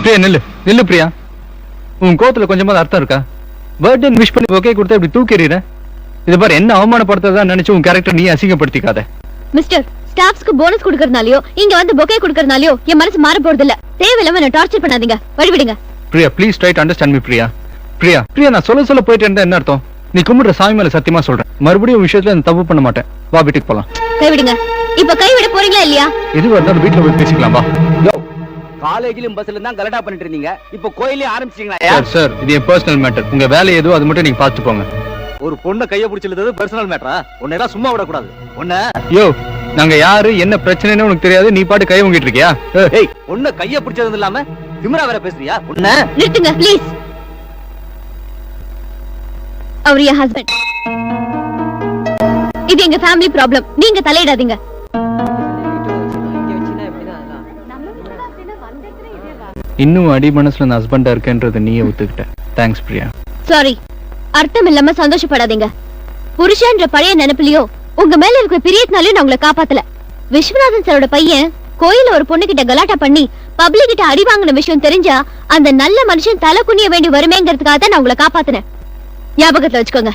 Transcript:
பிரியா நில்லு பிரியா. உன் கோத்துல கொஞ்சமாவது அர்த்தம் இருக்கா? பர்த்டே விஷ் பண்ணி ஓகே கொடுத்தா இப்படி தூக்கிடுற. இது பாரு, என்ன அவமானப்படுத்ததான் நினைச்சு உன் கேரக்டர் நீ அசிங்கப்படுத்திக்காத. மிஸ்டர், ஸ்டாஃப்ஸ்க்கு போனஸ் கொடுக்கறனாலயோ இங்க வந்து பொக்கே கொடுக்கறனாலயோ என் மனசு மாற போறது இல்ல. தேவையில்லாம என்ன டார்ச்சர் பண்ணாதீங்க, வழிவிடுங்க. Priya please try to understand me. Priya நான் சொல்ல போயிட்டு இருந்தா என்ன அர்த்தம்? நீ கும்பிடுற சாமி மேல சத்தியமா சொல்றேன், மறுபடியும் விஷயத்துல நான் தப்பு பண்ண மாட்டேன். வா வீட்டுக்கு போலாம். கைவிடுங்க. இப்ப கைவிட போறீங்களா இல்லையா? எதுவா இருந்தாலும் வீட்டுல போய் பேசிக்கலாம். வா. காலேஜிலும் பஸ்ல தான் கலட்டா பண்ணிட்டு இருந்தீங்க, இப்ப கோயிலே ஆரம்பிச்சிட்டீங்களா? சார் இது என் பர்சனல் மேட்டர். உங்க வேலை எதுவோ அது மட்டும் நீங்க பாத்துட்டு போங்க. ஒரு பொண்ணை கைய பிடிச்சிருந்தது பர்சனல் மேட்டரா? உன்னையெல்லாம் சும்மா விடக்கூடாது. யோ, நாங்க யாரு என்ன பிரச்சனைன்னு உனக்கு தெரியாது, நீ பாட்டு கை வாங்கிட்டு இருக்கியா? ஏய், பொண்ணை கைய பிடிச்சது இல்லாம திமிரா வேற பேசுறியா? உன்னை நிறுத்துங்க ப்ளீஸ். Our N husband. இது எங்க ஃபேமிலி ப்ராப்ளம், நீங்க தலையிடாதீங்க. இன்னும் அடி மனசுல நான் ஹஸ்பண்டா இருக்கேன்றது நீயே ஒத்துக்கிட்ட. தேங்க்ஸ் பிரியா. சாரி, அர்த்தம் இல்லாம சந்தோஷப்படாதீங்க. புருஷன்ற பழைய நினைப்பிலையோ உங்க மேல இருக்கிற பிரியத்தினாலயும் நான் உங்களை காப்பாத்தல. விஸ்வநாதன் சாரோட பையன் கோயில ஒரு பொண்ணு கிட்ட கலாட்டா பண்ணி பப்ளிக் கிட்ட அடி வாங்கின விஷயம் தெரிஞ்சா அந்த நல்ல மனுஷன் தலை குனிய வேண்டி வருமேங்கிறதுக்காக தான் நான் உங்களை காப்பாத்தினேன். ஞாபகத்துல வச்சுக்கோங்க.